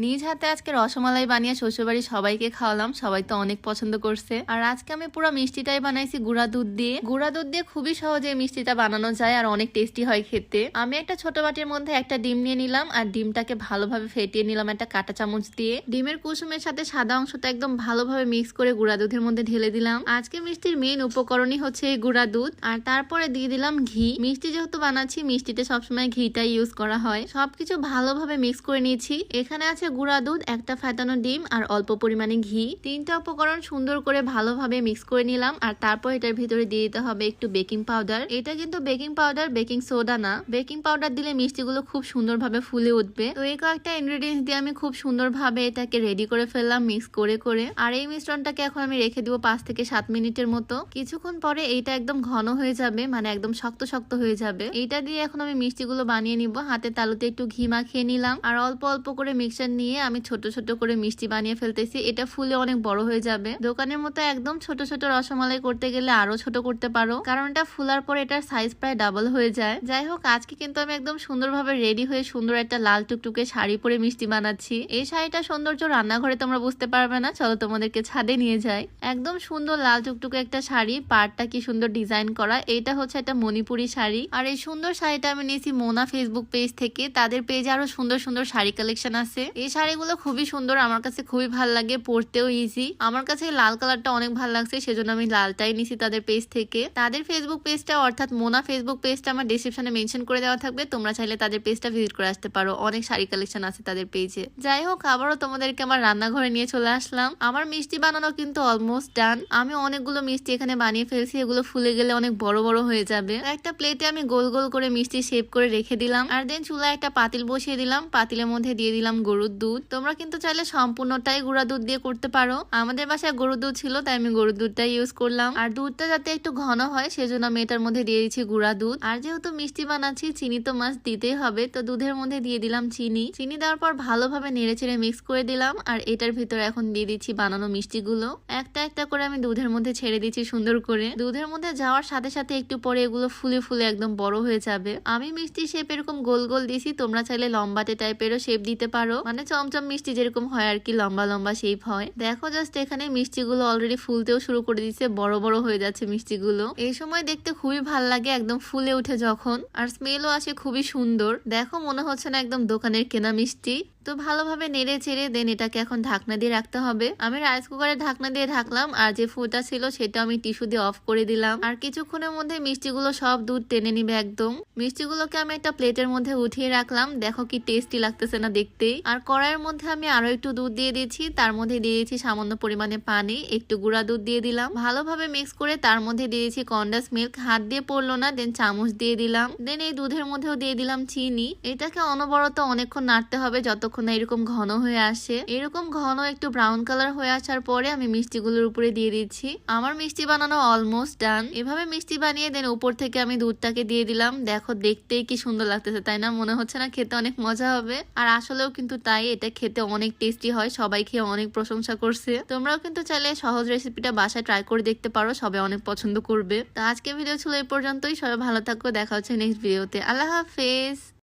নিজ হাতে আজকে রসমালাই বানিয়ে শ্বশুরবাড়ি সবাইকে খাওয়ালাম, সবাই তো অনেক পছন্দ করছে। আর আজকে আমি পুরো মিষ্টিটাই বানাইছি গুঁড়া দুধ দিয়ে। গুঁড়া দুধ দিয়ে খুবই সহজে মিষ্টিটা বানানো যায় আর অনেক টেস্টি হয় খেতে। আমি একটা ছোট বাটির মধ্যে একটা ডিম নিয়ে নিলাম আর ডিমটাকে ভালোভাবে ফেটিয়ে নিলাম একটা কাঁটা চামচ দিয়ে। ডিমের কুসুমের সাথে সাদা অংশটা একদম ভালোভাবে মিক্স করে গুঁড়া দুধের মধ্যে ঢেলে দিলাম। আজকে মিষ্টির মেইন উপকরণই হচ্ছে এই গুঁড়া দুধ। আর তারপরে দিয়ে দিলাম ঘি। মিষ্টি যেহেতু বানাচ্ছি, মিষ্টিতে সবসময় ঘিটা ইউজ করা হয়। সবকিছু ভালোভাবে মিক্স করে নিয়েছি। এখানে আছে গুঁড়া দুধ, একটা ফেটানো ডিম আর অল্প পরিমাণে ঘি। তিনটা উপকরণ সুন্দর করে ভালোভাবে মিক্স করে নিলাম। আর তারপর এটার ভিতরে দিয়ে দিতে হবে একটু বেকিং পাউডার। এটা কিন্তু বেকিং পাউডার, বেকিং সোডা না। বেকিং পাউডার দিলে মিষ্টিগুলো খুব সুন্দরভাবে ফুলে উঠবে। তো এই কয়েকটা ইনগ্রেডিয়েন্টস দিয়ে আমি খুব সুন্দরভাবে এটাকে রেডি করে ফেললাম মিক্স করে করে। আর এই মিশ্রণটাকে এখন আমি রেখে দিব 5 থেকে 7 মিনিটের মতো। কিছুক্ষণ পরে এইটা একদম ঘন হয়ে যাবে, মানে একদম শক্ত শক্ত হয়ে যাবে। এইটা দিয়ে এখন আমি মিষ্টিগুলো বানিয়ে নিব। হাতে তালুতে একটু ঘি মাখিয়ে নিলাম আর অল্প অল্প করে মিক্সচার নিয়ে আমি ছোট ছোট করে মিষ্টি বানিয়ে ফেলতেছি। এটা ফুলে অনেক বড় হয়ে যাবে। দোকানের মতো একদম ছোট ছোট রসমালাই করতে গেলে আরো ছোট করতে পারো, কারণ এটা ফুলার পর এটার সাইজ প্রায় ডাবল হয়ে যায়। যাই হোক, আজকে কিন্তু আমি একদম সুন্দরভাবে রেডি হয়ে সুন্দর একটা লাল টুকটুকে শাড়ি পরে মিষ্টি বানাচ্ছি। এই শাড়িটা সৌন্দর্য রান্নাঘরে তোমরা বুঝতে পারবে না, চলো তোমাদেরকে ছাদে নিয়ে যাই। একদম সুন্দর লাল টুকটুকে একটা শাড়ি, পাড়টা কি সুন্দর ডিজাইন করা। এইটা হচ্ছে একটা মণিপুরি শাড়ি। আর এই সুন্দর শাড়িটা আমি নিয়েছি মোনা ফেসবুক পেজ থেকে। তাদের পেজে আরো সুন্দর সুন্দর শাড়ি কালেকশন আছে। এই শাড়িগুলো খুবই সুন্দর, আমার কাছে খুবই ভালো লাগে, পরতেও ইজি। আমার কাছে লাল কালারটা অনেক ভালো লাগছে, সেজন্য আমি লালটাই নিছি তাদের পেজ থেকে। তাদের ফেসবুক পেজটা অর্থাৎ মোনা ফেসবুক পেজটা আমার ডেসক্রিপশনে মেনশন করে দেওয়া থাকবে, তোমরা চাইলে তাদের পেজটা ভিজিট করে আসতে পারো। অনেক শাড়ি কালেকশন আছে তাদের পেজে। যাই হোক, আবারও তোমাদেরকে আমার রান্নাঘরে নিয়ে চলে আসলাম। আমার মিষ্টি বানানো কিন্তু অলমোস্ট ডান। আমি অনেকগুলো মিষ্টি এখানে বানিয়ে ফেলছি, এগুলো ফুলে গেলে অনেক বড় বড় হয়ে যাবে। একটা প্লেটে আমি গোল গোল করে মিষ্টি শেপ করে রেখে দিলাম। আর দেন চুলায় একটা পাতিল বসিয়ে দিলাম। পাতিলের মধ্যে দিয়ে দিলাম গরুর দুধ। তোমরা কিন্তু চাইলে সম্পূর্ণটাই গুঁড়া দুধ দিয়ে করতে পারো। আমাদের বাসায় গরুর দুধ ছিল, তাই আমি গরুর দুধটাই ইউজ করলাম। আর দুধটা যাতে একটু ঘন হয় সেজন্য আমি এটার মধ্যে দিয়ে দিচ্ছি গুঁড়া দুধ। আর যেহেতু মিষ্টি বানাচ্ছি, চিনি তো মাস্ট দিতেই হবে, তো দুধের মধ্যে দিয়ে দিলাম চিনি। চিনি দেওয়ার পর ভালোভাবে নেড়ে চেড়ে মিক্স করে দিলাম। আর এটার ভিতরে এখন দিয়ে দিচ্ছি বানানো মিষ্টিগুলো। একটা একটা করে আমি দুধের মধ্যে ছেড়ে দিচ্ছি সুন্দর করে। দুধের মধ্যে যাওয়ার সাথে সাথে একটু পরে এগুলো ফুলে ফুলে একদম বড় হয়ে যাবে। আমি মিষ্টি শেপ এরকম গোল গোল দিয়েছি, তোমরা চাইলে লম্বাটে টাইপেরও শেপ দিতে পারো, মানে চমচম মিষ্টি যেরকম হয় আর কি, লম্বা লম্বা শেপ হয়। দেখো জাস্ট এখানে মিষ্টিগুলো অলরেডি ফুলতেও শুরু করে দিচ্ছে, বড় বড় হয়ে যাচ্ছে মিষ্টিগুলো। এই সময় দেখতে খুবই ভাল লাগে, একদম ফুলে উঠে যখন। আর স্মেলও আসে খুবই সুন্দর। দেখো, মনে হচ্ছে না একদম দোকানের কেনা মিষ্টি। তো ভালোভাবে নেড়ে চেড়ে দেন এটাকে এখন ঢাকনা দিয়ে রাখতে হবে। আমি রাইস কুকারে ঢাকনা দিয়ে ঢাকলাম, আর যে ফুটা ছিল সেটা আমি টিস্যু দিয়ে অফ করে দিলাম। আর কিছুক্ষণের মধ্যে মিষ্টিগুলো সব দুধ টেনে নিবে একদম। মিষ্টিগুলোকে আমি একটা প্লেটের মধ্যে উঠিয়ে রাখলাম। দেখো কি টেস্টি লাগতেছে না দেখতেই। আর কড়াইয়ের মধ্যে আমি আরো একটু দুধ দিয়ে দিয়েছি, তার মধ্যে দিয়ে দিয়েছি সামান্য পরিমাণে পানি, একটু গুঁড়া দুধ দিয়ে দিলাম। ভালোভাবে মিক্স করে তার মধ্যে দিয়ে দিয়েছি কন্ডেন্স মিল্ক। হাত দিয়ে পড়লো না, দেন চামচ দিয়ে দিলাম। দেন এই দুধের মধ্যেও দিয়ে দিলাম চিনি। এটাকে অনবরত অনেকক্ষণ নাড়তে হবে যতক্ষণ না এরকম ঘন হয়ে আসে। এরকম ঘন একটু ব্রাউন কালার হয়ে আসার পরে আমি মিষ্টিগুলোর উপরে দিয়ে দিচ্ছি। আমার মিষ্টি বানানো অলমোস্ট ডান। এভাবে মিষ্টি বানিয়ে দেন উপর থেকে আমি দুধটাকে দিয়ে দিলাম। দেখো দেখতেই কি সুন্দর লাগতেছে, তাই না? মনে হচ্ছে না খেতে অনেক মজা হবে? আর আসলেও কিন্তু তাই, এটা খেতে অনেক টেস্টি হয়। সবাই খেয়ে অনেক প্রশংসা করছে। তোমরাও কিন্তু চাইলে সহজ রেসিপিটা বাসায় ট্রাই করে দেখতে পারো, সবাই অনেক পছন্দ করবে। তো আজকে ভিডিও ছিল এই পর্যন্তই। সবাই ভালো থাকো, দেখা হচ্ছে নেক্সট ভিডিওতে। আল্লাহ হাফেজ।